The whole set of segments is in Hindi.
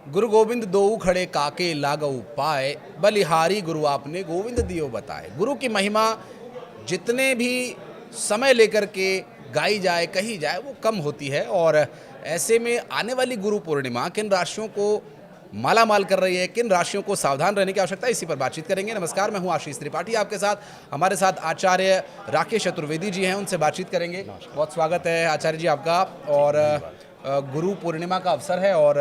गुरु गोविंद दोऊ खड़े काके लागऊ पाए, बलिहारी गुरु आपने गोविंद दियो बताए। गुरु की महिमा जितने भी समय लेकर के गाई जाए कही जाए वो कम होती है। और ऐसे में आने वाली गुरु पूर्णिमा किन राशियों को माला माल कर रही है, किन राशियों को सावधान रहने की आवश्यकता है, इसी पर बातचीत करेंगे। नमस्कार, मैं हूं आशीष त्रिपाठी आपके साथ। हमारे साथ आचार्य राकेश चतुर्वेदी जी हैं, उनसे बातचीत करेंगे। बहुत स्वागत है आचार्य जी आपका। और गुरु पूर्णिमा का अवसर है और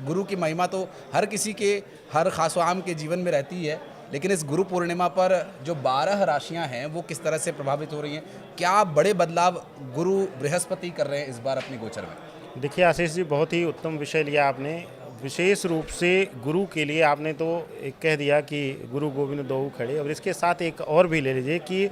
गुरु की महिमा तो हर किसी के, हर खास आम के जीवन में रहती है, लेकिन इस गुरु पूर्णिमा पर जो 12 राशियां हैं वो किस तरह से प्रभावित हो रही हैं? क्या बड़े बदलाव गुरु बृहस्पति कर रहे हैं इस बार अपनी गोचर में? देखिए आशीष जी, बहुत ही उत्तम विषय लिया आपने। विशेष रूप से गुरु के लिए आपने तो एक कह दिया कि गुरु गोविंद दोऊ खड़े, और इसके साथ एक और भी ले लीजिए कि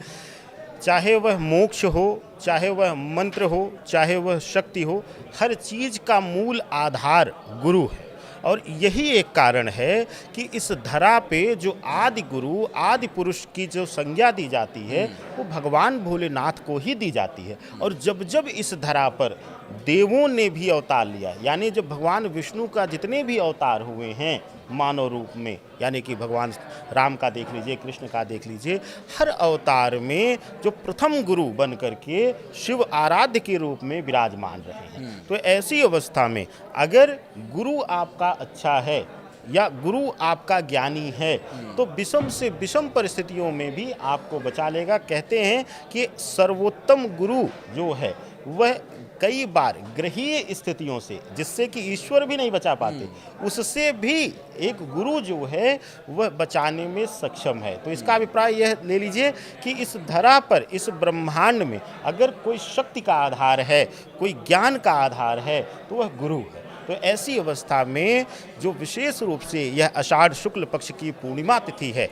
चाहे वह मोक्ष हो, चाहे वह मंत्र हो, चाहे वह शक्ति हो, हर चीज़ का मूल आधार गुरु है। और यही एक कारण है कि इस धरा पे जो आदि गुरु, आदि पुरुष की जो संज्ञा दी जाती है वो भगवान भोलेनाथ को ही दी जाती है। और जब जब इस धरा पर देवों ने भी अवतार लिया, यानी जब भगवान विष्णु का जितने भी अवतार हुए हैं मानव रूप में, यानी कि भगवान राम का देख लीजिए, कृष्ण का देख लीजिए, हर अवतार में जो प्रथम गुरु बन करके शिव आराध्य के रूप में विराजमान रहे हैं। तो ऐसी अवस्था में अगर गुरु आपका अच्छा है या गुरु आपका ज्ञानी है तो विषम से विषम परिस्थितियों में भी आपको बचा लेगा। कहते हैं कि सर्वोत्तम गुरु जो है वह कई बार ग्रहीय स्थितियों से, जिससे कि ईश्वर भी नहीं बचा पाते, उससे भी एक गुरु जो है वह बचाने में सक्षम है। तो इसका अभिप्राय यह ले लीजिए कि इस धरा पर, इस ब्रह्मांड में अगर कोई शक्ति का आधार है, कोई ज्ञान का आधार है, तो वह गुरु है। तो ऐसी अवस्था में जो विशेष रूप से यह आषाढ़ शुक्ल पक्ष की पूर्णिमा तिथि है,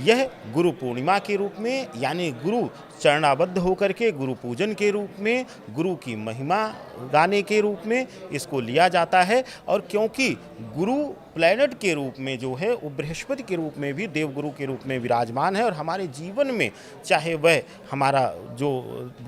यह गुरु पूर्णिमा के रूप में, यानी गुरु चरणाबद्ध होकर के गुरु पूजन के रूप में, गुरु की महिमा गाने के रूप में इसको लिया जाता है। और क्योंकि गुरु प्लैनेट के रूप में जो है वो बृहस्पति के रूप में भी देवगुरु के रूप में विराजमान है, और हमारे जीवन में चाहे वह हमारा जो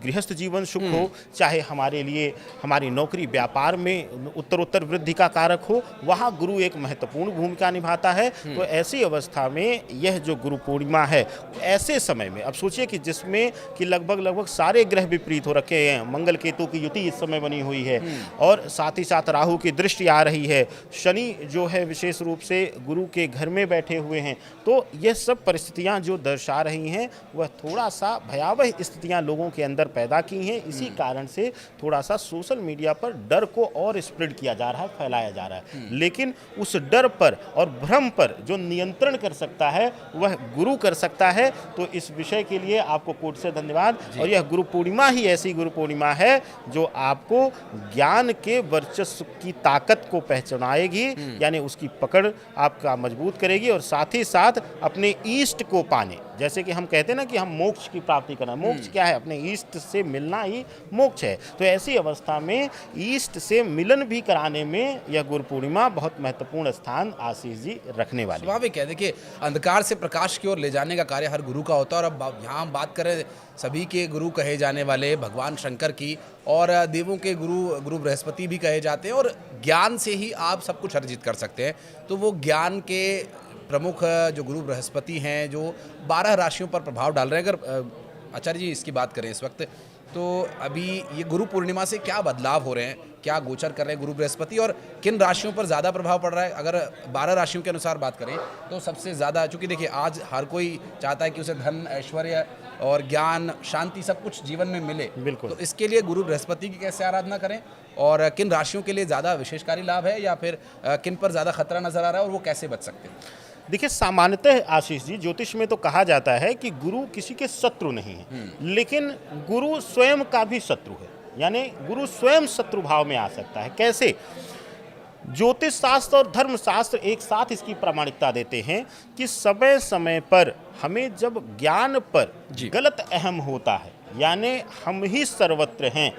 गृहस्थ जीवन सुख हो, चाहे हमारे लिए हमारी नौकरी व्यापार में उत्तरोत्तर वृद्धि का कारक हो, वहाँ गुरु एक महत्वपूर्ण भूमिका निभाता है। तो ऐसी अवस्था में यह जो गुरु पूर्णिमा है, ऐसे समय में अब सोचिए कि जिसमें कि लगभग सारे ग्रह विपरीत हो रखे हैं। मंगल केतु की युति इस समय बनी हुई है, और साथ ही साथ राहु की दृष्टि आ रही है, शनि जो है विशेष रूप से गुरु के घर में बैठे हुए हैं। तो यह सब परिस्थितियां जो दर्शा रही हैं वह थोड़ा सा भयावह स्थितियां लोगों के अंदर पैदा की हैं। इसी कारण से थोड़ा सा सोशल मीडिया पर डर को और स्प्रेड किया जा रहा है, फैलाया जा रहा है। लेकिन उस डर पर और भ्रम पर जो नियंत्रण कर सकता है वह गुरु कर सकता है। तो इस विषय के लिए आपको कोट से धन्यवाद। और यह गुरु पूर्णिमा ही ऐसी गुरु पूर्णिमा है जो आपको ज्ञान के वर्चस्व की ताकत को पहचानाएगी, यानी उसकी पकड़ आपका मजबूत करेगी, और साथ ही साथ अपने ईष्ट को पाने, जैसे कि हम कहते हैं ना कि हम मोक्ष की प्राप्ति करना, मोक्ष क्या है? अपने ईष्ट से मिलना ही मोक्ष है। तो ऐसी अवस्था में ईष्ट से मिलन भी कराने में यह गुरु पूर्णिमा बहुत महत्वपूर्ण स्थान आशीष जी रखने वाली। स्वाभाविक है। देखिए, अंधकार से प्रकाश की ओर ले जाने का कार्य हर गुरु का होता है। और अब यहाँ हम बात करें सभी के गुरु कहे जाने वाले भगवान शंकर की, और देवों के गुरु बृहस्पति भी कहे जाते हैं, और ज्ञान से ही आप सब कुछ अर्जित कर सकते हैं। तो वो ज्ञान के प्रमुख जो गुरु बृहस्पति हैं जो 12 राशियों पर प्रभाव डाल रहे हैं, अगर आचार्य जी इसकी बात करें इस वक्त, तो अभी ये गुरु पूर्णिमा से क्या बदलाव हो रहे हैं, क्या गोचर कर रहे हैं गुरु बृहस्पति, और किन राशियों पर ज़्यादा प्रभाव पड़ रहा है? अगर 12 राशियों के अनुसार बात करें तो सबसे ज़्यादा, चूँकि देखिए आज हर कोई चाहता है कि उसे धन, ऐश्वर्य और ज्ञान, शांति सब कुछ जीवन में मिले। बिल्कुल। तो इसके लिए गुरु बृहस्पति की कैसे आराधना करें, और किन राशियों के लिए ज़्यादा विशेषकारी लाभ है, या फिर किन पर ज़्यादा खतरा नजर आ रहा है और वो कैसे बच सकते हैं? देखिए, सामान्यतः आशीष जी ज्योतिष में तो कहा जाता है कि गुरु किसी के शत्रु नहीं है, लेकिन गुरु स्वयं का भी शत्रु है, यानी गुरु स्वयं शत्रु भाव में आ सकता है। कैसे? ज्योतिष शास्त्र और धर्म शास्त्र एक साथ इसकी प्रामाणिकता देते हैं कि समय समय पर हमें जब ज्ञान पर गलत अहम होता है, यानी हम ही सर्वत्र हैं,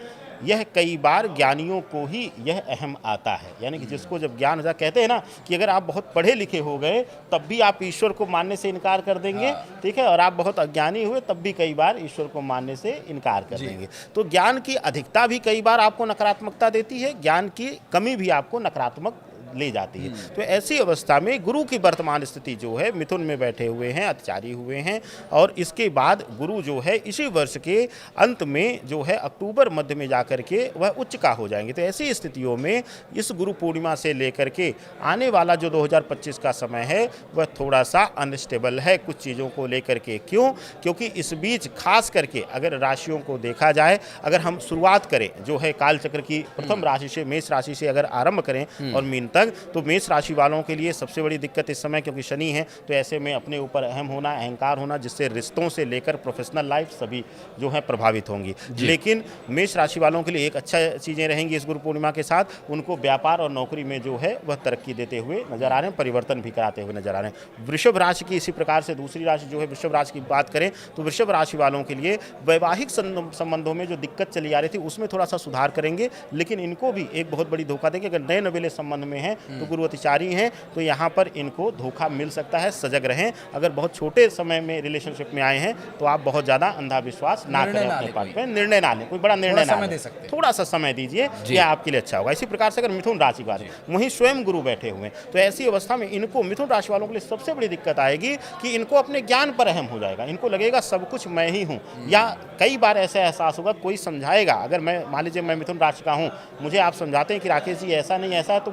यह कई बार ज्ञानियों को ही यह अहम आता है। यानी कि जिसको जब ज्ञान हो जाए, कहते हैं ना कि अगर आप बहुत पढ़े लिखे हो गए तब भी आप ईश्वर को मानने से इनकार कर देंगे, ठीक है, और आप बहुत अज्ञानी हुए तब भी कई बार ईश्वर को मानने से इनकार कर देंगे। तो ज्ञान की अधिकता भी कई बार आपको नकारात्मकता देती है, ज्ञान की कमी भी आपको नकारात्मक ले जाती है। तो ऐसी अवस्था में गुरु की वर्तमान स्थिति जो है मिथुन में बैठे हुए हैं, अतिचारी हुए हैं, और इसके बाद गुरु जो है इसी वर्ष के अंत में जो है अक्टूबर मध्य में जाकर के वह उच्च का हो जाएंगे। तो ऐसी स्थितियों में इस गुरु पूर्णिमा से लेकर के आने वाला जो 2025 का समय है वह थोड़ा सा अनस्टेबल है कुछ चीज़ों को लेकर के। क्यों? क्योंकि इस बीच खास करके अगर राशियों को देखा जाए, अगर हम शुरुआत करें जो है कालचक्र की प्रथम राशि से, मेष राशि से अगर आरंभ करें और मीन तक, तो मेष राशि वालों के लिए सबसे बड़ी दिक्कत इस समय, क्योंकि शनि है, तो ऐसे में अपने ऊपर अहम होना, अहंकार होना, जिससे रिश्तों से लेकर प्रोफेशनल लाइफ सभी जो है प्रभावित होंगी। लेकिन मेष राशि वालों के लिए एक अच्छा चीज़ें रहेंगी इस गुरु पूर्णिमा के साथ। उनको व्यापार और नौकरी में जो है वह तरक्की देते हुए नजर आ रहे हैं, परिवर्तन भी कराते हुए नजर आ रहे हैं। वृषभ राशि की इसी प्रकार से दूसरी राशि जो है वृषभ राशि की बात करें तो वृषभ राशि वालों के लिए वैवाहिक संबंधों में जो दिक्कत चली आ रही थी उसमें थोड़ा सा सुधार करेंगे, लेकिन इनको भी एक बहुत बड़ी धोखा देंगे। अगर नए नवेले संबंध में हैं तो गुरु अतिचारी हैं, तो यहाँ पर इनको धोखा मिल सकता है, सजग रहें। अगर बहुत छोटे समय में रिलेशनशिप में आए हैं तो आप बहुत ज़्यादा अंधाविश्वास ना करें, अपने पार्ट में निर्णय ना लें, कोई बड़ा निर्णय ना लें, थोड़ा सा समय दीजिए, यह आपके लिए अच्छा होगा। इसी प्रकार से अगर मिथुन राशि वाले वहीं स्वयं गुरु बैठे हुए हैं तो ऐसी अवस्था में इनको मिथुन राशि वालों के लिए सबसे बड़ी दिक्कत आएगी कि इनको अपने ज्ञान पर अहम हो जाएगा, इनको लगेगा सब कुछ मैं ही हूँ, या कई बार ऐसा एहसास होगा कोई समझाएगा। अगर मैं मान लीजिए मैं मिथुन राशि का हूँ, मुझे आप समझाते हैं कि राकेश जी ऐसा नहीं ऐसा है, तो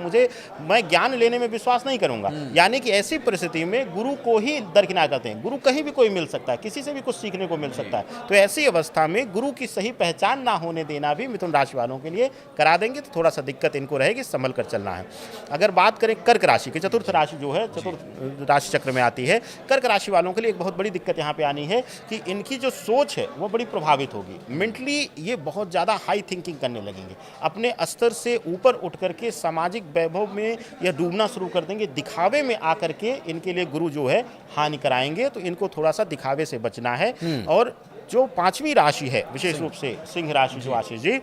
मैं ज्ञान लेने में विश्वास नहीं करूंगा। यानी कि ऐसी परिस्थिति में गुरु को ही दरकिनार करते हैं। गुरु कहीं भी कोई मिल सकता है, किसी से भी कुछ सीखने को मिल सकता है। तो ऐसी अवस्था में गुरु की सही पहचान ना होने देना भी मिथुन राशि वालों के लिए करा देंगे, तो थोड़ा सा दिक्कत इनको रहेगी, संभल कर चलना है। अगर बात करें कर्क राशि की, चतुर्थ राशि जो है चतुर्थ राशि चक्र में आती है, कर्क राशि वालों के लिए एक बहुत बड़ी दिक्कत यहाँ पे आनी है कि इनकी जो सोच है वो बड़ी प्रभावित होगी। मेंटली ये बहुत ज़्यादा हाई थिंकिंग करने लगेंगे, अपने स्तर से ऊपर उठ करके सामाजिक वैभव में यह डूबना शुरू कर देंगे। दिखावे में आकर के इनके लिए गुरु जो है हानि कराएंगे, तो इनको थोड़ा सा दिखावे से बचना है। और जो पांचवी राशि है विशेष रूप से सिंह राशि, जो आशीष जी,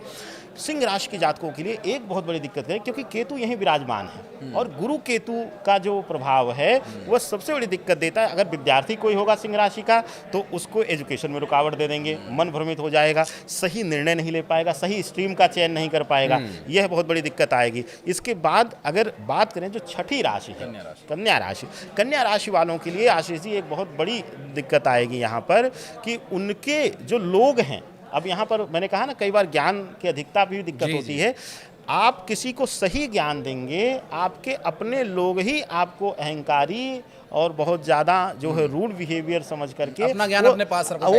सिंह राशि के जातकों के लिए एक बहुत बड़ी दिक्कत है, क्योंकि केतु यहीं विराजमान है और गुरु केतु का जो प्रभाव है वह सबसे बड़ी दिक्कत देता है। अगर विद्यार्थी कोई होगा सिंह राशि का तो उसको एजुकेशन में रुकावट दे देंगे, मन भ्रमित हो जाएगा, सही निर्णय नहीं ले पाएगा, सही स्ट्रीम का चयन नहीं कर पाएगा, यह बहुत बड़ी दिक्कत आएगी। इसके बाद अगर बात करें जो छठी राशि है कन्या राशि वालों के लिए आशीष जी एक बहुत बड़ी दिक्कत आएगी यहाँ पर कि उनके जो लोग हैं, अब यहाँ पर मैंने कहा ना कई बार ज्ञान की अधिकता भी दिक्कत होती है। आप किसी को सही ज्ञान देंगे, आपके अपने लोग ही आपको अहंकारी और बहुत ज़्यादा जो है रूड बिहेवियर समझ करके अपना ज्ञान अपने पास रखो,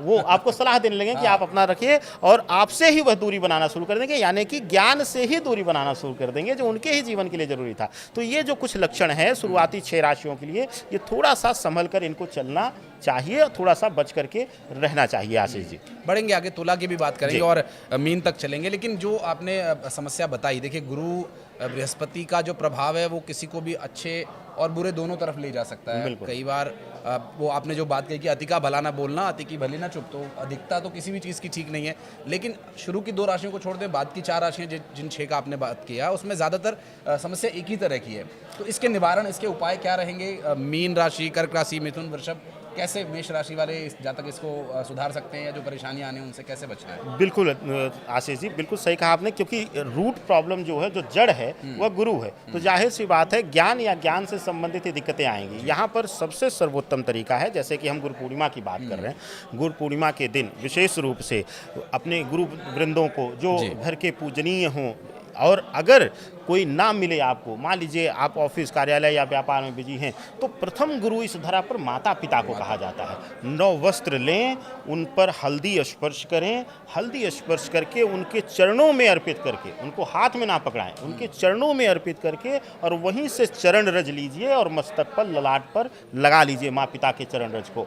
वो आपको सलाह देने लगे कि आप अपना रखिए, और आपसे ही वह दूरी बनाना शुरू कर देंगे, यानी कि ज्ञान से ही दूरी बनाना शुरू कर देंगे जो उनके ही जीवन के लिए जरूरी था। तो ये जो कुछ लक्षण है शुरुआती 6 राशियों के लिए, ये थोड़ा सा संभल कर इनको चलना चाहिए, थोड़ा सा बच करके रहना चाहिए। आशीष जी बढ़ेंगे आगे, तुला की भी बात करेंगे और मीन तक चलेंगे, लेकिन जो आपने समस्या बताई, देखिए गुरु बृहस्पति का जो प्रभाव है वो किसी को भी अच्छे और बुरे दोनों तरफ ले जा सकता है। कई बार वो आपने जो बात कही कि अति का भला ना बोलना, अति की भली ना चुप, तो अधिकता तो किसी भी चीज़ की ठीक नहीं है। लेकिन शुरू की 2 राशियों को छोड़ दें, बाद की 4 राशियाँ जिन 6 का आपने बात किया उसमें ज़्यादातर समस्या एक ही तरह की है। तो इसके निवारण, इसके उपाय क्या रहेंगे? मीन राशि, कर्क राशि, मिथुन, वृषभ, कैसे मेष राशि वाले जातक इसको सुधार सकते हैं, या जो परेशानियां आने उनसे कैसे बचना है? बिल्कुल आशीष जी, बिल्कुल सही कहा आपने, क्योंकि रूट प्रॉब्लम जो है, जो जड़ है वह गुरु है। तो जाहिर सी बात है ज्ञान या ज्ञान से संबंधित ही दिक्कतें आएंगी। यहाँ पर सबसे सर्वोत्तम तरीका है, जैसे कि हम गुरु पूर्णिमा की बात कर रहे हैं, गुरु पूर्णिमा के दिन विशेष रूप से अपने गुरु वृंदों को जो घर के पूजनीय हों, और अगर कोई ना मिले आपको, मान लीजिए आप ऑफिस, कार्यालय या व्यापार में बिजी हैं, तो प्रथम गुरु इस धरा पर माता पिता को कहा जाता है। 9 वस्त्र लें, उन पर हल्दी स्पर्श करें, हल्दी स्पर्श करके उनके चरणों में अर्पित करके, उनको हाथ में ना पकड़ाएं, उनके चरणों में अर्पित करके और वहीं से चरण रज लीजिए और मस्तक पर, ललाट पर लगा लीजिए माँ पिता के चरण रज को।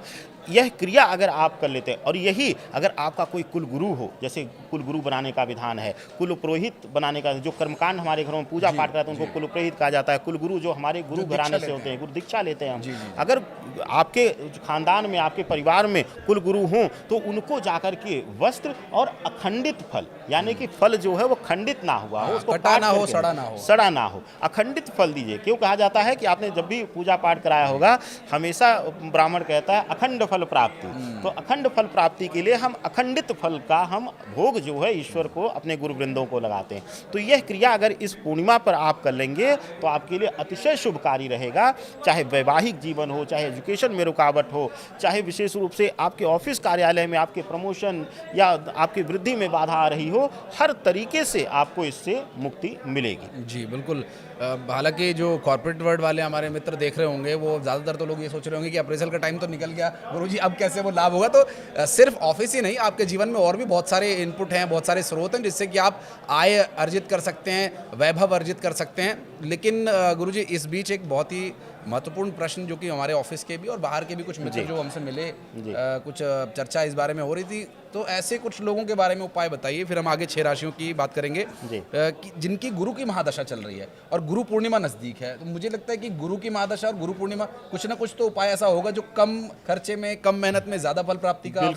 यह क्रिया अगर आप कर लेते हैं, और यही अगर आपका कोई कुल गुरु हो, जैसे कुल गुरु बनाने का विधान है, कुल पुरोहित बनाने का, जो कर्मकांड हमारे घरों में पूजा पाठ करते हैं उनको कुल पुरोहित कहा जाता है। कुल गुरु जो हमारे गुरु घराने से होते हैं, गुरु दीक्षा लेते हैं हम, अगर आपके खानदान में, आपके परिवार में कुल गुरु हों तो उनको जाकर के वस्त्र और अखंडित फल, यानी कि फल जो है वो खंडित ना हुआ हो, उसको कटा काट ना हो, करके सड़ा ना हो, अखंडित फल दीजिए। क्यों कहा जाता है कि आपने जब भी पूजा पाठ कराया होगा, हमेशा ब्राह्मण कहता है अखंड फल प्राप्ति। तो अखंड फल प्राप्ति के लिए हम अखंडित फल का हम भोग जो है ईश्वर को, अपने गुरु वृंदों को लगाते हैं। तो यह क्रिया अगर इस पूर्णिमा पर आप कर लेंगे तो आपके लिए अतिशय शुभकारी रहेगा। चाहे वैवाहिक जीवन हो, चाहे एजुकेशन में रुकावट हो, चाहे विशेष रूप से आपके ऑफिस कार्यालय में आपके प्रमोशन या आपकी वृद्धि में बाधा आ रही हो, हर तरीके से आपको इससे मुक्ति मिलेगी। जी बिल्कुल। हालांकि जो कॉर्पोरेट वर्ल्ड वाले हमारे मित्र देख रहे होंगे, वो ज़्यादातर तो लोग ये सोच रहे होंगे कि अप्रेजल का टाइम तो निकल गया गुरुजी, अब कैसे वो लाभ होगा। तो सिर्फ ऑफिस ही नहीं, आपके जीवन में और भी बहुत सारे इनपुट हैं, बहुत सारे स्रोत हैं जिससे कि आप आय अर्जित कर सकते हैं, वैभव अर्जित कर सकते हैं। लेकिन गुरुजी, इस बीच एक बहुत ही महत्वपूर्ण प्रश्न जो कि हमारे ऑफिस के भी और बाहर के भी कुछ मित्र जो हमसे मिले, कुछ चर्चा इस बारे में हो रही थी। तो ऐसे कुछ लोगों के बारे में उपाय बताइए, फिर हम आगे 6 राशियों की बात करेंगे कि जिनकी गुरु की महादशा चल रही है और गुरु पूर्णिमा नज़दीक है। तो मुझे लगता है कि गुरु की महादशा और गुरु पूर्णिमा, कुछ ना कुछ तो उपाय ऐसा होगा जो कम खर्चे में, कम मेहनत में ज़्यादा फल प्राप्ति का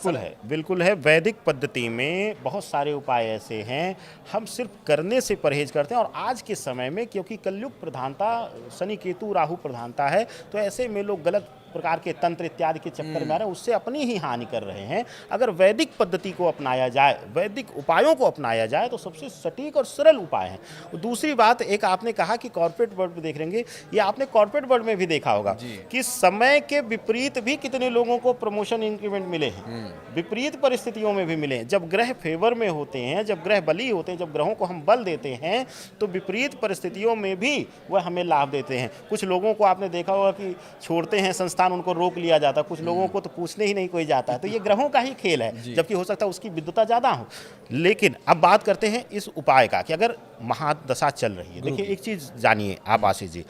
बिल्कुल है। वैदिक पद्धति में बहुत सारे उपाय ऐसे हैं, हम सिर्फ करने से परहेज करते हैं। और आज के समय में क्योंकि कलयुग प्रधानता, शनि केतु राहु प्रधानता है, तो ऐसे में लोग गलत प्रकार के तंत्र इत्यादि के चक्कर में आ रहे हैं, उससे अपनी ही हानि कर रहे हैं। अगर वैदिक पद्धति को अपनाया जाए, वैदिक उपायों को अपनाया जाए तो सबसे सटीक और सरल उपाय है। दूसरी बात, एक आपने कहा कि कॉर्पोरेट वर्ल्ड में देख लेंगे, ये आपने कॉर्पोरेट वर्ल्ड में भी देखा होगा कि समय के विपरीत भी कितने लोगों को प्रमोशन इंक्रीमेंट मिले हैं, विपरीत परिस्थितियों में भी मिले हैं। जब ग्रह फेवर में होते हैं, जब ग्रह बली होते हैं, जब ग्रहों को हम बल देते हैं, तो विपरीत परिस्थितियों में भी वह हमें लाभ देते हैं। कुछ लोगों को आपने देखा होगा कि छोड़ते हैं संस्थान, उनको रोक लिया जाता है, कुछ लोगों को तो पूछने ही नहीं कोई जाता है। तो ये ग्रहों का ही खेल है, जबकि हो सकता है उसकी विद्वता ज़्यादा हो। लेकिन अब बात करते हैं इस उपाय का कि अगर महादशा चल रही है, देखिए एक चीज़ जानिए आप आशीष जी,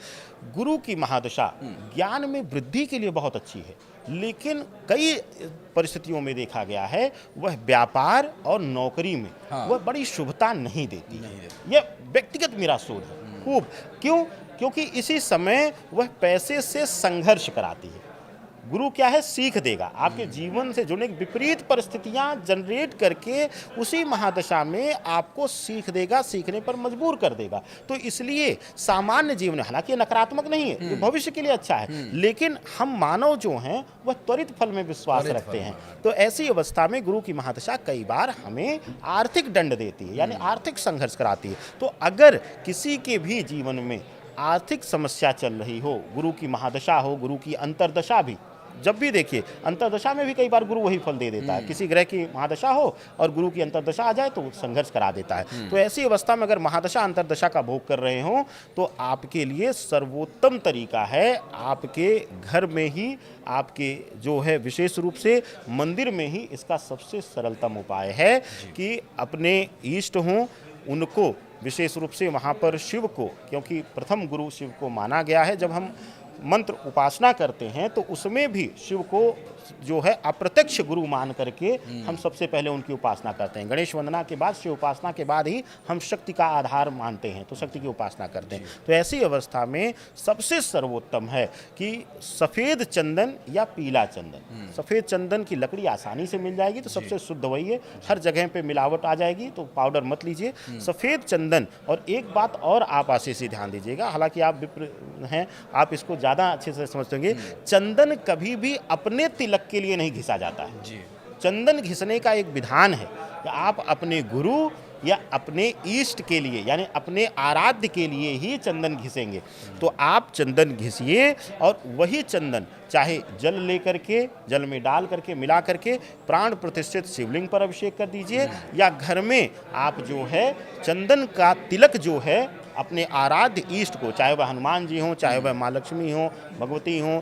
गुरु की महादशा ज्ञान में वृद्धि के लिए बहुत अच्छी है, लेकिन कई परिस्थितियों में देखा गया है वह व्यापार और नौकरी में वह बड़ी शुभता नहीं देती। यह व्यक्तिगत मेरा सोच है खूब। क्यों? क्योंकि इसी समय वह पैसे से संघर्ष कराती है। गुरु क्या है? सीख देगा, आपके जीवन से जुड़ने की विपरीत परिस्थितियां जनरेट करके उसी महादशा में आपको सीख देगा, सीखने पर मजबूर कर देगा। तो इसलिए सामान्य जीवन, हालांकि नकारात्मक नहीं है, ये भविष्य के लिए अच्छा है, लेकिन हम मानव जो हैं वह त्वरित फल में विश्वास रखते हैं। तो ऐसी अवस्था में गुरु की महादशा कई बार हमें आर्थिक दंड देती है, यानी आर्थिक संघर्ष कराती है। तो अगर किसी के भी जीवन में आर्थिक समस्या चल रही हो, गुरु की महादशा हो, गुरु की अंतर्दशा भी, जब भी देखिए अंतर्दशा में भी कई बार गुरु वही फल दे देता है। किसी ग्रह की महादशा हो और गुरु की अंतर्दशा आ जाए तो संघर्ष करा देता है। तो ऐसी अवस्था में अगर महादशा अंतर्दशा का भोग कर रहे हो तो आपके लिए सर्वोत्तम तरीका है, आपके घर में ही, आपके जो है विशेष रूप से मंदिर में ही इसका सबसे सरलतम उपाय है कि अपने इष्ट हों उनको विशेष रूप से वहाँ पर शिव को, क्योंकि प्रथम गुरु शिव को माना गया है, जब हम मंत्र उपासना करते हैं तो उसमें भी शिव को जो है अप्रत्यक्ष गुरु मान करके हम सबसे पहले उनकी उपासना करते हैं। गणेश वंदना के बाद, शिव उपासना के बाद ही हम शक्ति का आधार मानते हैं, तो शक्ति की उपासना करते हैं। तो ऐसी अवस्था में सबसे सर्वोत्तम है कि सफ़ेद चंदन या पीला चंदन, सफ़ेद चंदन की लकड़ी आसानी से मिल जाएगी तो सबसे शुद्ध वही है, हर जगह पे मिलावट आ जाएगी, तो पाउडर मत लीजिए, सफ़ेद चंदन। और एक बात और आप आशीष से ध्यान दीजिएगा, हालांकि आप विप्र हैं, आप इसको ज़्यादा अच्छे से समझते होंगे, चंदन कभी भी अपने तिलक के लिए नहीं घिसा जाता है। चंदन घिसने का एक विधान है कि आप अपने गुरु या अपने इष्ट के लिए, यानी अपने आराध्य के लिए ही चंदन घिसेंगे। तो आप चंदन घिसिए और वही चंदन चाहे जल लेकर के, जल में डाल करके मिला करके प्राण प्रतिष्ठित शिवलिंग पर अभिषेक कर दीजिए, या घर में आप जो है चंदन का तिलक जो है अपने आराध्य इष्ट को, चाहे वह हनुमान जी हों, चाहे वह माँ लक्ष्मी हों, भगवती हों,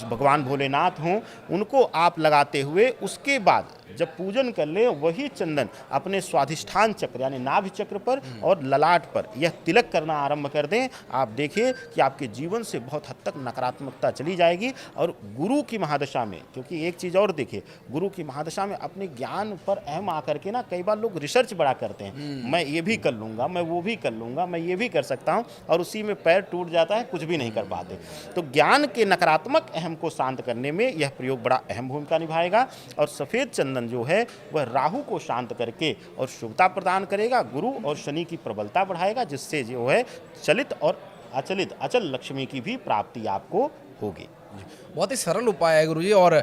भगवान भोलेनाथ हों, उनको आप लगाते हुए उसके बाद जब पूजन कर ले वही चंदन अपने स्वाधिष्ठान चक्र यानी नाभि चक्र पर और ललाट पर यह तिलक करना आरंभ कर दें। आप देखिए कि आपके जीवन से बहुत हद तक नकारात्मकता चली जाएगी। और गुरु की महादशा में, क्योंकि एक चीज़ और देखिए, गुरु की महादशा में अपने ज्ञान पर अहम आकर के ना कई बार लोग रिसर्च बड़ा करते हैं, मैं ये भी कर लूँगा, मैं वो भी कर लूँगा, मैं ये भी कर कर सकता हूँ, और उसी में पैर टूट जाता है, कुछ भी नहीं कर पाते। तो ज्ञान के नकारात्मक अहम को शांत करने में यह प्रयोग बड़ा अहम भूमिका निभाएगा। और सफ़ेद चंदन जो है वह राहु को शांत करके और शुभता प्रदान करेगा, गुरु और शनि की प्रबलता बढ़ाएगा, जिससे जो है चलित और अचलित अचल लक्ष्मी की भी प्राप्ति आपको होगी। बहुत ही सरल उपाय है गुरुजी। और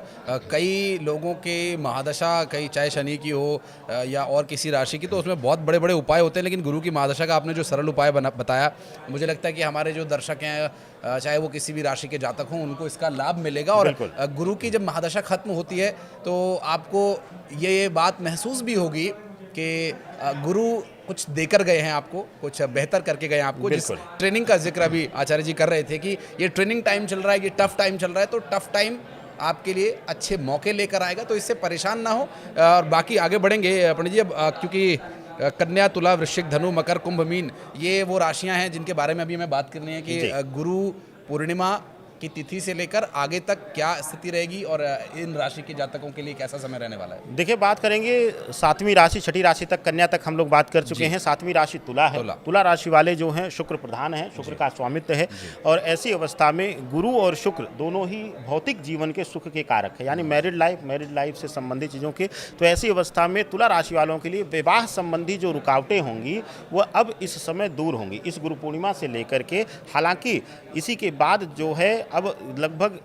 कई लोगों के महादशा, कई चाहे शनि की हो या और किसी राशि की, तो उसमें बहुत बड़े बड़े उपाय होते हैं, लेकिन गुरु की महादशा का आपने जो सरल उपाय बताया, मुझे लगता है कि हमारे जो दर्शक हैं, चाहे वो किसी भी राशि के जातक हों, उनको इसका लाभ मिलेगा। और गुरु की जब महादशा खत्म होती है तो आपको ये बात महसूस भी होगी कि गुरु कुछ देकर गए हैं आपको, कुछ बेहतर करके गए हैं आपको। जिस ट्रेनिंग का जिक्र अभी आचार्य जी कर रहे थे कि ये ट्रेनिंग टाइम चल रहा है, ये टफ टाइम चल रहा है, तो टफ टाइम आपके लिए अच्छे मौके लेकर आएगा, तो इससे परेशान ना हो। और बाकी आगे बढ़ेंगे पंडित जी, अब क्योंकि कन्या, तुला, वृश्चिक, धनु, मकर, कुंभ, मीन, ये वो राशियां हैं जिनके बारे में अभी हमें बात करनी है कि गुरु पूर्णिमा की तिथि से लेकर आगे तक क्या स्थिति रहेगी और इन राशि के जातकों के लिए कैसा समय रहने वाला है। देखिए, बात करेंगे 7वीं राशि, 6ठी राशि तक, कन्या तक हम लोग बात कर चुके हैं। 7वीं राशि तुला है। तुला राशि वाले जो हैं शुक्र प्रधान है, शुक्र का स्वामित्व है, और ऐसी अवस्था में गुरु और शुक्र दोनों ही भौतिक जीवन के सुख के कारक है, यानी मैरिड लाइफ से संबंधित चीज़ों के। तो ऐसी अवस्था में तुला राशि वालों के लिए विवाह संबंधी जो रुकावटें होंगी वह अब इस समय दूर होंगी, इस गुरु पूर्णिमा से लेकर के। हालांकि इसी के बाद जो है अब लगभग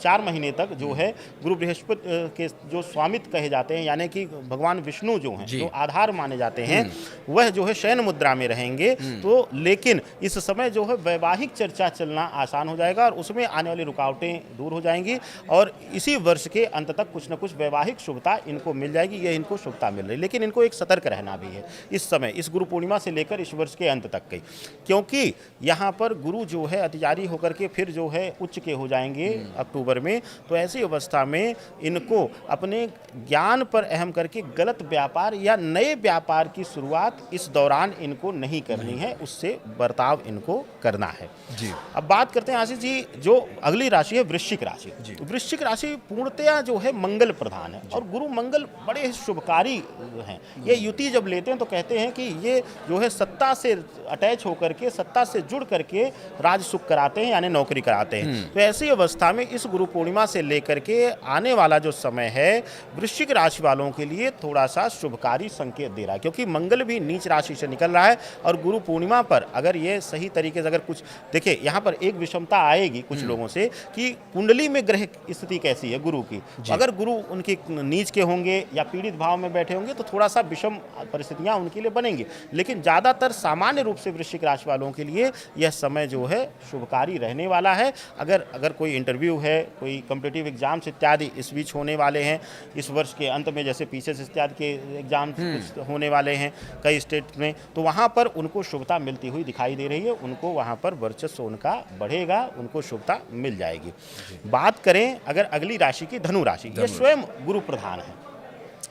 4 महीने तक जो है गुरु बृहस्पति के जो स्वामित्व कहे जाते हैं, यानी कि भगवान विष्णु जो हैं, जो आधार माने जाते हैं, वह जो है शयन मुद्रा में रहेंगे। तो लेकिन इस समय जो है वैवाहिक चर्चा चलना आसान हो जाएगा और उसमें आने वाली रुकावटें दूर हो जाएंगी, और इसी वर्ष के अंत तक कुछ न कुछ वैवाहिक शुभता इनको मिल जाएगी। यह इनको शुभता मिल रही है, लेकिन इनको एक सतर्क रहना भी है इस समय, इस गुरु पूर्णिमा से लेकर इस वर्ष के अंत तक की, क्योंकि यहाँ पर गुरु जो है अतिचारी होकर के फिर जो है उच्च के हो जाएंगे अक्टूबर में। तो ऐसी अवस्था में इनको अपने ज्ञान पर अहम करके गलत व्यापार या नए व्यापार की शुरुआत इस दौरान इनको नहीं करनी है, उससे बर्ताव इनको करना है जी। अब बात करते हैं आशीष जी, जो अगली राशि है वृश्चिक राशि। वृश्चिक राशि पूर्णतया जो है मंगल प्रधान है, और गुरु मंगल बड़े शुभकारी हैं। ये युति जब लेते हैं तो कहते हैं कि ये जो है सत्ता से अटैच होकर के, सत्ता से जुड़ करके राज सुख कराते हैं, यानी नौकरी कराते हैं। तो ऐसी अवस्था में इस गुरु पूर्णिमा से लेकर के आने वाला जो समय है वृश्चिक राशि वालों के लिए थोड़ा सा शुभकारी संकेत दे रहा है, क्योंकि मंगल भी नीच राशि से निकल रहा है। और गुरु पूर्णिमा पर अगर ये सही तरीके से अगर कुछ देखिए, यहाँ पर एक विषमता आएगी कुछ लोगों से कि कुंडली में ग्रह स्थिति कैसी है गुरु की। अगर गुरु उनके नीच के होंगे या पीड़ित भाव में बैठे होंगे तो थोड़ा सा विषम परिस्थितियाँ उनके लिए बनेंगी, लेकिन ज़्यादातर सामान्य रूप से वृश्चिक राशि वालों के लिए यह समय जो है शुभकारी रहने वाला है। अगर कोई इंटरव्यू है, कोई कॉम्पिटिटिव एग्जाम्स इत्यादि इस बीच होने वाले हैं इस वर्ष के अंत में, जैसे पीसीएस इत्यादि के एग्जाम्स होने वाले हैं कई स्टेट में, तो वहाँ पर उनको शुभता मिलती हुई दिखाई दे रही है। उनको वहाँ पर वर्चस्व उनका बढ़ेगा, उनको शुभता मिल जाएगी। बात करें अगर अगली राशि की धनु राशि, ये स्वयं गुरु प्रधान है,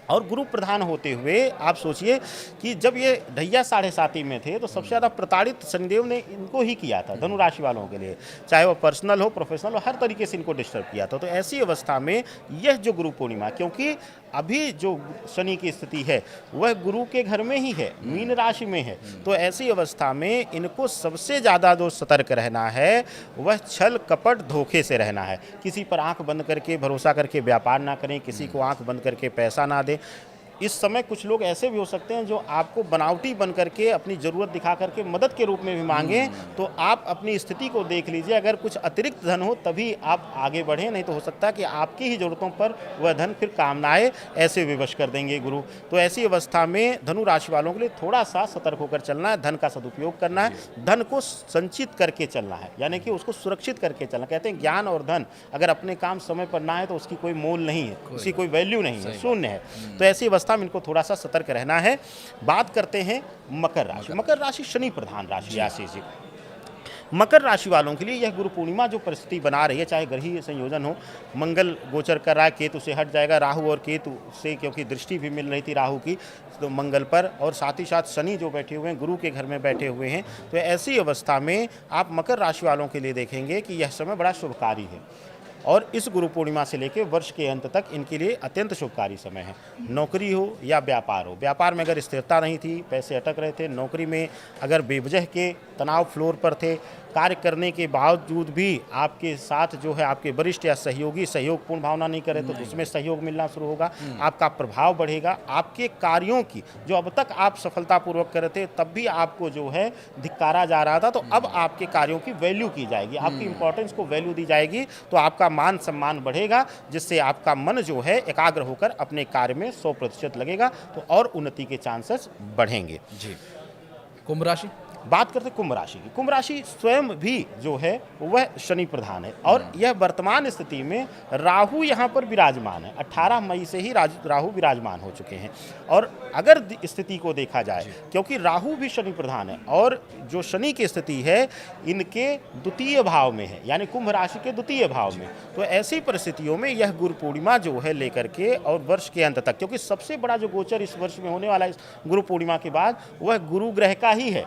और गुरु प्रधान होते हुए आप सोचिए कि जब ये ढैया 7.5 में थे तो सबसे ज़्यादा प्रताड़ित शनिदेव ने इनको ही किया था, धनु राशि वालों के लिए, चाहे वो पर्सनल हो, प्रोफेशनल हो, हर तरीके से इनको डिस्टर्ब किया था। तो ऐसी अवस्था में यह जो गुरु पूर्णिमा, क्योंकि अभी जो शनि की स्थिति है वह गुरु के घर में ही है, मीन राशि में है, तो ऐसी अवस्था में इनको सबसे ज़्यादा जो सतर्क रहना है वह छल कपट धोखे से रहना है। किसी पर आंख बंद करके भरोसा करके व्यापार ना करें, किसी को आंख बंद करके पैसा ना दें। इस समय कुछ लोग ऐसे भी हो सकते हैं जो आपको बनावटी बन करके अपनी ज़रूरत दिखा करके मदद के रूप में भी मांगे, तो आप अपनी स्थिति को देख लीजिए। अगर कुछ अतिरिक्त धन हो तभी आप आगे बढ़ें, नहीं तो हो सकता है कि आपकी ही ज़रूरतों पर वह धन फिर काम ना आए, ऐसे विवश कर देंगे गुरु। तो ऐसी अवस्था में धनु राशि वालों के लिए थोड़ा सा सतर्क होकर चलना है, धन का सदुपयोग करना है, धन को संचित करके चलना है, यानी कि उसको सुरक्षित करके चलना। कहते हैं ज्ञान और धन अगर अपने काम समय पर ना है तो उसकी कोई मोल नहीं है, उसकी कोई वैल्यू नहीं है, शून्य है। तो ऐसी अवस्था में इनको थोड़ा सा सतर्क रहना है। बात करते हैं मकर राशि। मकर राशि शनि प्रधान राशि आशीष जी। मकर राशि वालों के लिए यह गुरु पूर्णिमा जो परिस्थिति बना रही है, चाहे ग्रहीय संयोजन हो, मंगल गोचर कर रहा है, केतु से हट जाएगा, राहु और केतु से क्योंकि दृष्टि भी मिल रही थी राहु की तो मंगल पर, और साथ ही साथ शनि जो बैठे हुए हैं गुरु के घर में बैठे हुए हैं। तो ऐसी अवस्था में आप मकर राशि वालों के लिए देखेंगे कि यह समय बड़ा शुभकारी है। और इस गुरु पूर्णिमा से लेकर वर्ष के अंत तक इनके लिए अत्यंत शुभकारी समय है। नौकरी हो या व्यापार हो, व्यापार में अगर स्थिरता नहीं थी, पैसे अटक रहे थे, नौकरी में अगर बेवजह के तनाव फ्लोर पर थे, कार्य करने के बावजूद भी आपके साथ जो है आपके वरिष्ठ या सहयोगी सहयोगपूर्ण भावना नहीं करे, तो उसमें सहयोग मिलना शुरू होगा, आपका प्रभाव बढ़ेगा, आपके कार्यों की जो अब तक आप सफलतापूर्वक कर रहे थे तब भी आपको जो है धिक्कारा जा रहा था, तो अब आपके कार्यों की वैल्यू की जाएगी, आपकी इंपॉर्टेंस को वैल्यू दी जाएगी, तो आपका मान सम्मान बढ़ेगा, जिससे आपका मन जो है एकाग्र होकर अपने कार्य में 100% लगेगा, तो और उन्नति के चांसेस बढ़ेंगे। जी। कुंभ राशि, बात करते कुंभ राशि की। कुंभ राशि स्वयं भी जो है वह शनि प्रधान है और यह वर्तमान स्थिति में राहु यहाँ पर विराजमान है। 18 मई से ही राहु विराजमान हो चुके हैं। और अगर स्थिति को देखा जाए, क्योंकि राहु भी शनि प्रधान है और जो शनि की स्थिति है इनके द्वितीय भाव में है, यानी कुंभ राशि के द्वितीय भाव में, तो ऐसी परिस्थितियों में यह गुरु पूर्णिमा जो है लेकर के और वर्ष के अंत तक, क्योंकि सबसे बड़ा जो गोचर इस वर्ष में होने वाला है इस गुरु पूर्णिमा के बाद, वह गुरु ग्रह का ही है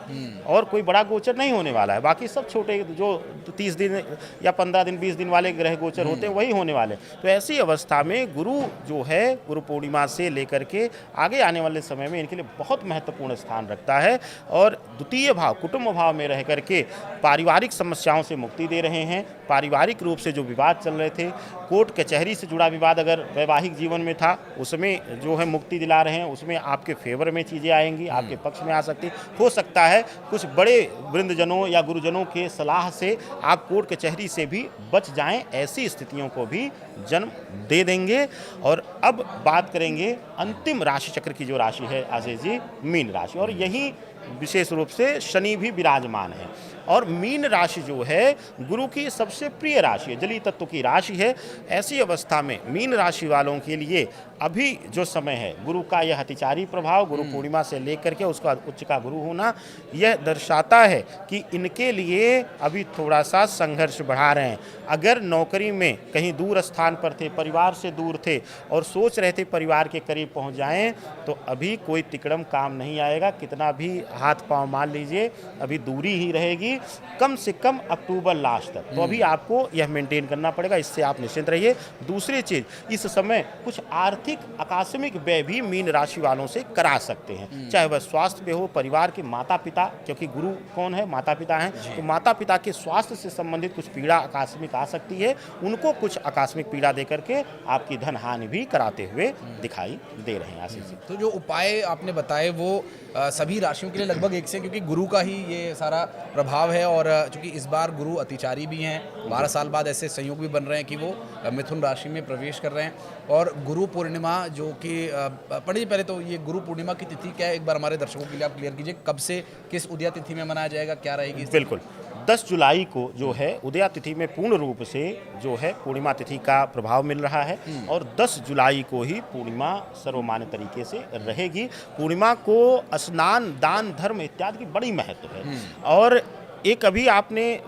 और कोई बड़ा गोचर नहीं होने वाला है। बाकी सब छोटे जो 30 दिन या 15 दिन 20 दिन वाले ग्रह गोचर होते हैं वही होने वाले। तो ऐसी अवस्था में गुरु जो है गुरु पूर्णिमा से लेकर के आगे आने वाले समय में इनके लिए बहुत महत्वपूर्ण स्थान रखता है और द्वितीय भाव कुटुंब भाव में रह करके पारिवारिक समस्याओं से मुक्ति दे रहे हैं। पारिवारिक रूप से जो विवाद चल रहे थे, कोर्ट कचहरी से जुड़ा विवाद अगर वैवाहिक जीवन में था, उसमें जो है मुक्ति दिला रहे हैं, उसमें आपके फेवर में चीज़ें आएंगी, आपके पक्ष में आ सकती। हो सकता है कुछ बड़े वृंदजनों या गुरुजनों के सलाह से आप कोर्ट कचहरी से भी बच जाएं, ऐसी स्थितियों को भी जन्म दे देंगे। और अब बात करेंगे अंतिम राशि चक्र की, जो राशि है आशीष जी, मीन राशि, और यही विशेष रूप से शनि भी विराजमान है। और मीन राशि जो है गुरु की सबसे प्रिय राशि है, जलीय तत्व की राशि है। ऐसी अवस्था में मीन राशि वालों के लिए अभी जो समय है, गुरु का यह अतिचारी प्रभाव गुरु पूर्णिमा से लेकर के उसका उच्च का गुरु होना, यह दर्शाता है कि इनके लिए अभी थोड़ा सा संघर्ष बढ़ा रहे हैं। अगर नौकरी में कहीं दूर स्थान पर थे, परिवार से दूर थे और सोच रहे थे परिवार के करीब पहुंच जाएं, तो अभी कोई तिकड़म काम नहीं आएगा। कितना भी हाथ पांव मार लीजिए, अभी दूरी ही रहेगी, कम से कम अक्टूबर लास्ट तक। तो अभी आपको यह मेंटेन करना पड़ेगा, इससे आप निश्चिंत रहिए। दूसरी चीज, इस समय कुछ आर्थिक आकस्मिक व्यय भी मीन राशि वालों से करा सकते हैं, चाहे वह स्वास्थ्य पे हो, परिवार के माता पिता, क्योंकि गुरु कौन है, माता पिता हैं, तो माता पिता के स्वास्थ्य से संबंधित कुछ पीड़ा आकस्मिक आ सकती है, उनको कुछ आकस्मिक पीड़ा दे करके आपकी धन हानि भी कराते हुए दिखाई दे रहे हैं आशीष जी। तो जो उपाय आपने बताए वो सभी राशियों के लिए लगभग एक से, क्योंकि गुरु का ही ये सारा प्रभाव है और चूंकि इस बार गुरु अतिचारी भी हैं, 12 साल बाद ऐसे संयोग भी बन रहे हैं कि वो मिथुन राशि में प्रवेश कर रहे हैं। और गुरु पूर्णिमा जो कि पंडित जी, पहले तो ये गुरु पूर्णिमा की तिथि क्या है, एक बार हमारे दर्शकों के लिए आप क्लियर कीजिए, कब से किस उदया तिथि में मनाया जाएगा, क्या रहेगी? बिल्कुल, 10 जुलाई को जो है उदया तिथि में पूर्ण रूप से जो है पूर्णिमा तिथि का प्रभाव मिल रहा है और 10 जुलाई को ही पूर्णिमा सर्वमान्य तरीके से रहेगी। पूर्णिमा को स्नान, दान, धर्म इत्यादि की बड़ी महत्व है। और एक अभी आपने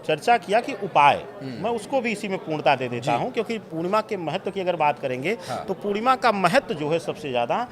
चर्चा किया कि उपाय, मैं उसको भी इसी में पूर्णता दे देता हूं, क्योंकि पूर्णिमा के महत्व की अगर बात करेंगे तो पूर्णिमा का महत्व जो है सबसे ज़्यादा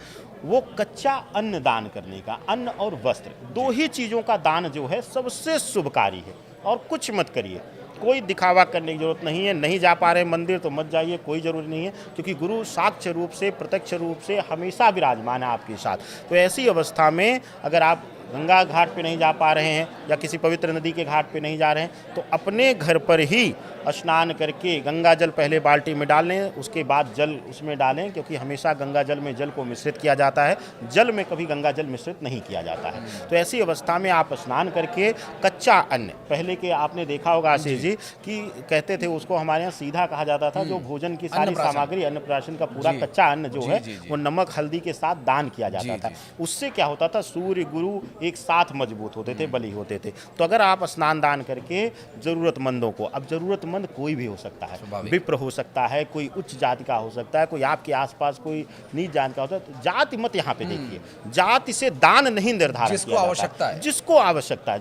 वो कच्चा अन्न दान करने का। अन्न और वस्त्र, दो ही चीज़ों का दान जो है सबसे शुभकारी है। और कुछ मत करिए, कोई दिखावा करने की जरूरत नहीं है। नहीं जा पा रहे मंदिर तो मत जाइए, कोई जरूरी नहीं है, क्योंकि गुरु साक्ष्य रूप से, प्रत्यक्ष रूप से हमेशा विराजमान है आपके साथ। तो ऐसी अवस्था में अगर आप गंगा घाट पे नहीं जा पा रहे हैं या किसी पवित्र नदी के घाट पे नहीं जा रहे हैं, तो अपने घर पर ही स्नान करके गंगा जल पहले बाल्टी में डाल लें, उसके बाद जल उसमें डालें, क्योंकि हमेशा गंगा जल में जल को मिश्रित किया जाता है, जल में कभी गंगा जल मिश्रित नहीं किया जाता है। तो ऐसी अवस्था में आप स्नान करके कच्चा अन्न, पहले के आपने देखा होगा आशीष जी कि कहते थे उसको हमारे यहाँ सीधा कहा जाता था, जो भोजन की सारी सामग्री अन्नप्राशन का पूरा कच्चा अन्न जो है वो नमक हल्दी के साथ दान किया जाता था। उससे क्या होता था, सूर्य गुरु एक साथ मजबूत होते थे, बली होते थे। तो अगर आप स्नान दान करके जरूरतमंदों को, अब जरूरतमंद कोई भी हो सकता है, विप्र हो सकता है, कोई उच्च जाति का हो सकता है, कोई आपके आसपास कोई नीच जाति का होता है, तो जाति मत यहाँ पे देखिए, जाति से दान नहीं निर्धारित, जिसको आवश्यकता है, जिसको आवश्यकता है।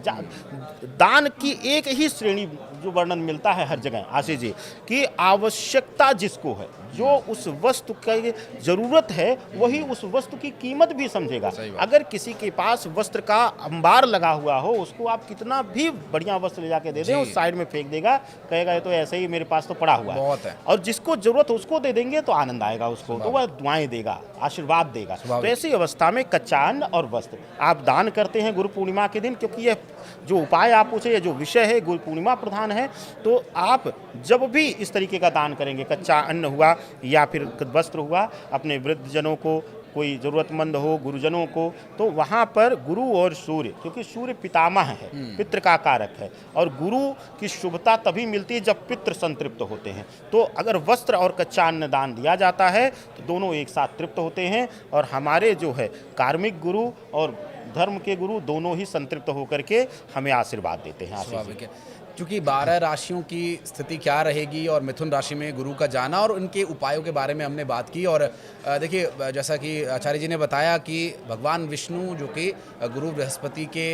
दान की एक ही श्रेणी जो वर्णन मिलता है हर जगह आशीष जी, कि आवश्यकता जिसको है, जो उस वस्तु की जरूरत है, वही उस वस्तु की कीमत भी समझेगा। अगर किसी के पास वस्त्र का अंबार लगा हुआ हो, उसको आप कितना भी बढ़िया वस्त्र ले जाके दे दें, उस साइड में फेंक देगा, कहेगा ये तो ऐसे ही मेरे पास तो पड़ा हुआ है। और जिसको जरूरत है उसको दे देंगे तो आनंद आएगा उसको, तो वह दुआएं देगा, आशीर्वाद देगा। तो ऐसी अवस्था में कच्चा अन्न और वस्त्र आप दान करते हैं गुरु पूर्णिमा के दिन, क्योंकि यह जो उपाय आप पूछे, जो विषय है गुरु पूर्णिमा प्रधान है। तो आप जब भी इस तरीके का दान करेंगे, कच्चा अन्न हुआ या फिर वस्त्र हुआ, अपने वृद्धजनों को, कोई ज़रूरतमंद हो, गुरुजनों को, तो वहाँ पर गुरु और सूर्य, क्योंकि सूर्य पितामह है, पितृ का कारक है, और गुरु की शुभता तभी मिलती है जब पितृ संतृप्त होते हैं। तो अगर वस्त्र और कच्चा अन्न दान दिया जाता है तो दोनों एक साथ तृप्त होते हैं, और हमारे जो है कार्मिक गुरु और धर्म के गुरु दोनों ही संतृप्त होकर के हमें आशीर्वाद देते हैं। स्वाभाविक है, क्योंकि 12 राशियों की स्थिति क्या रहेगी और मिथुन राशि में गुरु का जाना और उनके उपायों के बारे में हमने बात की। और देखिए, जैसा कि आचार्य जी ने बताया कि भगवान विष्णु जो कि गुरु बृहस्पति के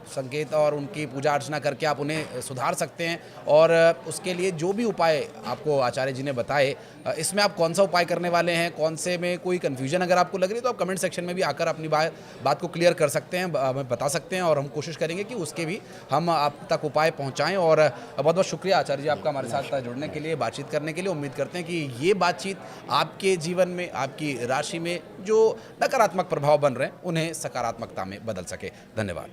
संकेत और उनकी पूजा अर्चना करके आप उन्हें सुधार सकते हैं। और उसके लिए जो भी उपाय आपको आचार्य जी ने बताए, इसमें आप कौन सा उपाय करने वाले हैं, कौन से में कोई कन्फ्यूजन अगर आपको लग रही है तो आप कमेंट सेक्शन में भी आकर अपनी बात को क्लियर कर सकते हैं, हमें बता सकते हैं, और हम कोशिश करेंगे कि उसके भी हम आप तक उपाय पहुँचाएँ। और बहुत बहुत शुक्रिया आचार्य जी आपका हमारे साथ जुड़ने के लिए, बातचीत करने के लिए। उम्मीद करते हैं कि ये बातचीत आपके जीवन में, आपकी राशि में जो नकारात्मक प्रभाव बन रहे हैं उन्हें सकारात्मकता में बदल सके। धन्यवाद।